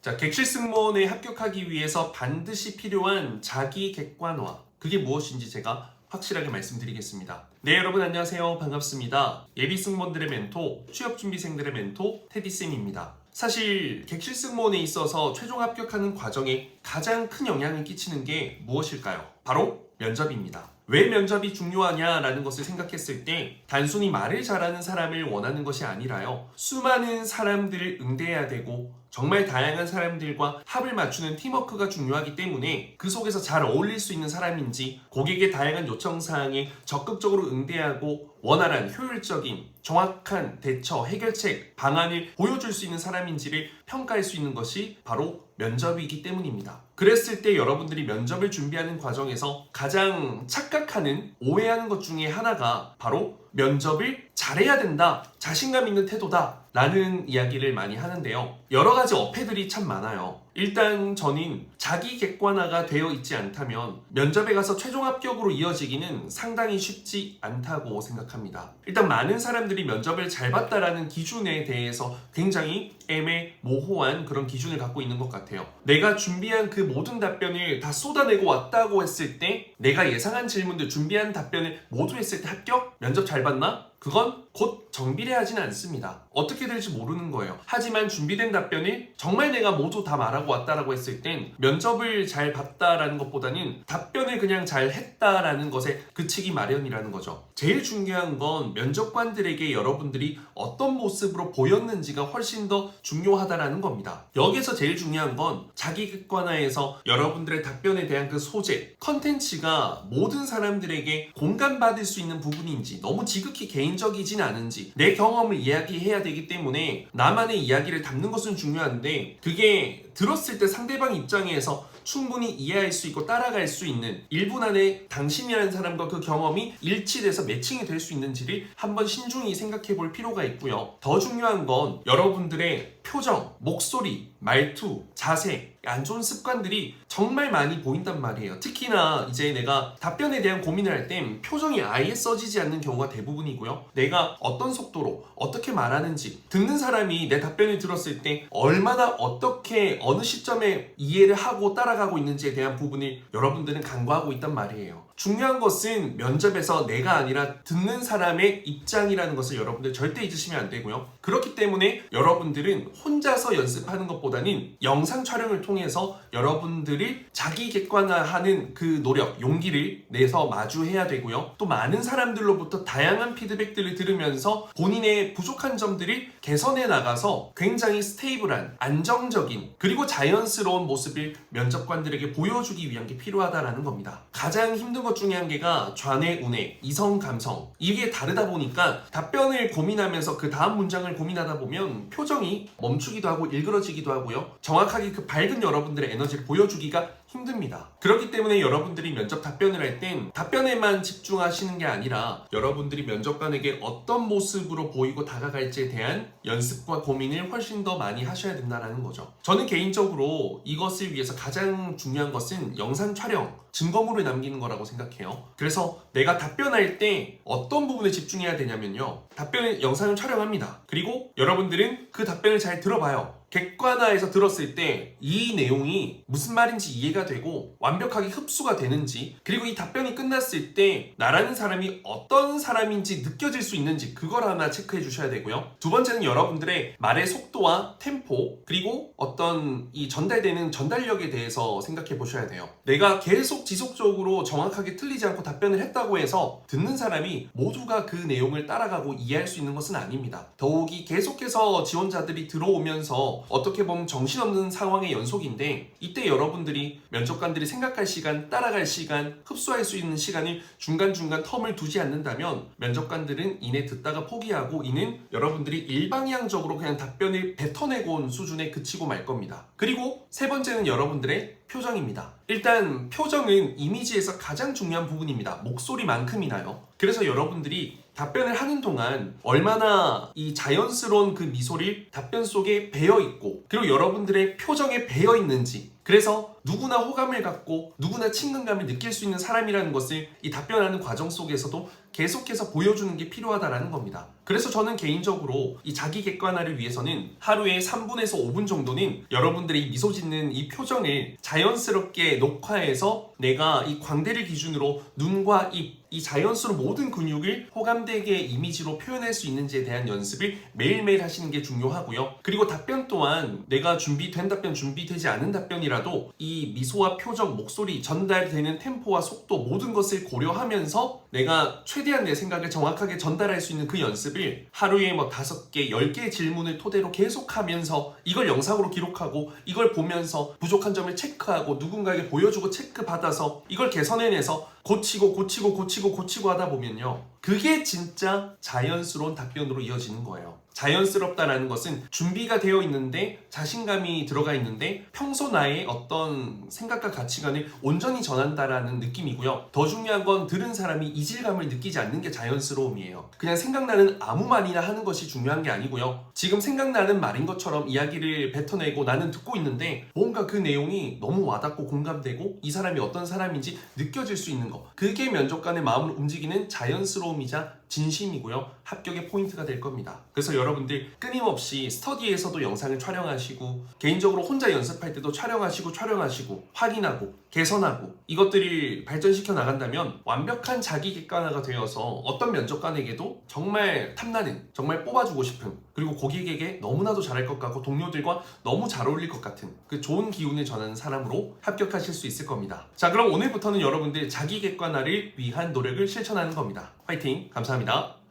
자, 객실 승무원에 합격하기 위해서 반드시 필요한 자기 객관화. 그게 무엇인지 제가 확실하게 말씀드리겠습니다. 네, 여러분 안녕하세요. 반갑습니다. 예비 승무원들의 멘토, 취업준비생들의 멘토, 테디쌤입니다. 사실 객실 승무원에 있어서 최종 합격하는 과정에 가장 큰 영향을 끼치는 게 무엇일까요? 바로 면접입니다. 왜 면접이 중요하냐라는 것을 생각했을 때 단순히 말을 잘하는 사람을 원하는 것이 아니라요. 수많은 사람들을 응대해야 되고 정말 다양한 사람들과 합을 맞추는 팀워크가 중요하기 때문에 그 속에서 잘 어울릴 수 있는 사람인지 고객의 다양한 요청사항에 적극적으로 응대하고 원활한 효율적인 정확한 대처, 해결책, 방안을 보여줄 수 있는 사람인지를 평가할 수 있는 것이 바로 면접이기 때문입니다. 그랬을 때 여러분들이 면접을 준비하는 과정에서 가장 착각하는, 오해하는 것 중에 하나가 바로 면접을 잘해야 된다, 자신감 있는 태도다 라는 이야기를 많이 하는데요. 여러 가지 어폐들이 참 많아요. 일단 저는 자기 객관화가 되어 있지 않다면 면접에 가서 최종 합격으로 이어지기는 상당히 쉽지 않다고 생각합니다. 일단 많은 사람들이 면접을 잘 봤다라는 기준에 대해서 굉장히 애매모호한 그런 기준을 갖고 있는 것 같아요. 내가 준비한 그 모든 답변을 다 쏟아내고 왔다고 했을 때 내가 예상한 질문들 준비한 답변을 모두 했을 때 합격? 면접 잘 봤나? 그건 곧 정비례하지는 않습니다. 어떻게 될지 모르는 거예요. 하지만 준비된 답변을 정말 내가 모두 다 말하고 왔다라고 했을 땐 면접을 잘 봤다라는 것보다는 답변을 그냥 잘 했다라는 것에 그치기 마련이라는 거죠. 제일 중요한 건 면접관들에게 여러분들이 어떤 모습으로 보였는지가 훨씬 더 중요하다라는 겁니다. 여기서 제일 중요한 건 자기 객관화에서 여러분들의 답변에 대한 그 소재, 컨텐츠가 모든 사람들에게 공감받을 수 있는 부분인지 너무 지극히 개인적이진 않은지 내 경험을 이야기해야 되기 때문에 나만의 이야기를 담는 것은 중요한데 그게 들었을 때 상대방 입장에서 충분히 이해할 수 있고 따라갈 수 있는 1분 안에 당신이라는 사람과 그 경험이 일치돼서 매칭이 될 수 있는지를 한번 신중히 생각해 볼 필요가 있고요. 더 중요한 건 여러분들의 표정, 목소리, 말투, 자세, 안 좋은 습관들이 정말 많이 보인단 말이에요. 특히나 이제 내가 답변에 대한 고민을 할 땐 표정이 아예 써지지 않는 경우가 대부분이고요. 내가 어떤 속도로 어떻게 말하는지 듣는 사람이 내 답변을 들었을 때 얼마나 어떻게 어느 시점에 이해를 하고 따라가고 있는지에 대한 부분을 여러분들은 간과하고 있단 말이에요. 중요한 것은 면접에서 내가 아니라 듣는 사람의 입장이라는 것을 여러분들 절대 잊으시면 안 되고요. 그렇기 때문에 여러분들은 혼자서 연습하는 것보다는 영상 촬영을 통해서 여러분들이 자기 객관화하는 그 노력, 용기를 내서 마주해야 되고요. 또 많은 사람들로부터 다양한 피드백들을 들으면서 본인의 부족한 점들을 개선해 나가서 굉장히 스테이블한, 안정적인, 그리고 자연스러운 모습을 면접관들에게 보여주기 위한 게 필요하다는 겁니다. 가장 힘든 것 중에 한 개가 좌뇌, 우뇌, 이성, 감성. 이게 다르다 보니까 답변을 고민하면서 그 다음 문장을 고민하다 보면 표정이 멈추기도 하고 일그러지기도 하고요. 정확하게 그 밝은 여러분들의 에너지를 보여주기가 힘듭니다. 그렇기 때문에 여러분들이 면접 답변을 할 땐 답변에만 집중하시는 게 아니라 여러분들이 면접관에게 어떤 모습으로 보이고 다가갈지에 대한 연습과 고민을 훨씬 더 많이 하셔야 된다는 거죠. 저는 개인적으로 이것을 위해서 가장 중요한 것은 영상 촬영, 증거물을 남기는 거라고 생각해요. 그래서 내가 답변할 때 어떤 부분에 집중해야 되냐면요. 답변을 영상을 촬영합니다. 그리고 여러분들은 그 답변을 잘 들어봐요. 객관화해서 들었을 때 이 내용이 무슨 말인지 이해가 되고 완벽하게 흡수가 되는지, 그리고 이 답변이 끝났을 때 나라는 사람이 어떤 사람인지 느껴질 수 있는지 그걸 하나 체크해 주셔야 되고요. 두 번째는 여러분들의 말의 속도와 템포, 그리고 어떤 이 전달되는 전달력에 대해서 생각해 보셔야 돼요. 내가 계속 지속적으로 정확하게 틀리지 않고 답변을 했다고 해서 듣는 사람이 모두가 그 내용을 따라가고 이해할 수 있는 것은 아닙니다. 더욱이 계속해서 지원자들이 들어오면서 어떻게 보면 정신없는 상황의 연속인데, 이때 여러분들이 면접관들이 생각할 시간, 따라갈 시간, 흡수할 수 있는 시간을 중간중간 텀을 두지 않는다면 면접관들은 이내 듣다가 포기하고 이는 여러분들이 일방향적으로 그냥 답변을 뱉어내고 온 수준에 그치고 말 겁니다. 그리고 세 번째는 여러분들의 표정입니다. 일단 표정은 이미지에서 가장 중요한 부분입니다. 목소리만큼이나요. 그래서 여러분들이 답변을 하는 동안 얼마나 이 자연스러운 그 미소를 답변 속에 배어있고, 그리고 여러분들의 표정에 배어있는지, 그래서 누구나 호감을 갖고 누구나 친근감을 느낄 수 있는 사람이라는 것을 이 답변하는 과정 속에서도 계속해서 보여주는 게 필요하다는 겁니다. 그래서 저는 개인적으로 이 자기 객관화를 위해서는 하루에 3분에서 5분 정도는 여러분들이 미소 짓는 이 표정을 자연스럽게 녹화해서 내가 이 광대를 기준으로 눈과 입, 이 자연스러운 모든 근육을 호감되게 이미지로 표현할 수 있는지에 대한 연습을 매일매일 하시는 게 중요하고요. 그리고 답변 또한 내가 준비된 답변, 준비되지 않은 답변이라도 이 미소와 표정, 목소리, 전달되는 템포와 속도 모든 것을 고려하면서 내가 최대한 내 생각을 정확하게 전달할 수 있는 그 연습을 하루에 5개, 10개의 질문을 토대로 계속하면서 이걸 영상으로 기록하고 이걸 보면서 부족한 점을 체크하고 누군가에게 보여주고 체크받아서 이걸 개선해내서 고치고 하다 보면요. 그게 진짜 자연스러운 답변으로 이어지는 거예요. 자연스럽다라는 것은 준비가 되어 있는데 자신감이 들어가 있는데 평소 나의 어떤 생각과 가치관을 온전히 전한다라는 느낌이고요. 더 중요한 건 들은 사람이 이질감을 느끼지 않는 게 자연스러움이에요. 그냥 생각나는 아무 말이나 하는 것이 중요한 게 아니고요. 지금 생각나는 말인 것처럼 이야기를 뱉어내고 나는 듣고 있는데 뭔가 그 내용이 너무 와닿고 공감되고 이 사람이 어떤 사람인지 느껴질 수 있는 거. 그게 면접관의 마음을 움직이는 자연스러움이자 진심이고요. 합격의 포인트가 될 겁니다. 그래서 여러분들 끊임없이 스터디에서도 영상을 촬영하시고 개인적으로 혼자 연습할 때도 촬영하시고 확인하고 개선하고 이것들을 발전시켜 나간다면 완벽한 자기 객관화가 되어서 어떤 면접관에게도 정말 탐나는, 정말 뽑아주고 싶은, 그리고 고객에게 너무나도 잘할 것 같고 동료들과 너무 잘 어울릴 것 같은 그 좋은 기운을 전하는 사람으로 합격하실 수 있을 겁니다. 자, 그럼 오늘부터는 여러분들 자기 객관화를 위한 노력을 실천하는 겁니다. 화이팅! 감사합니다.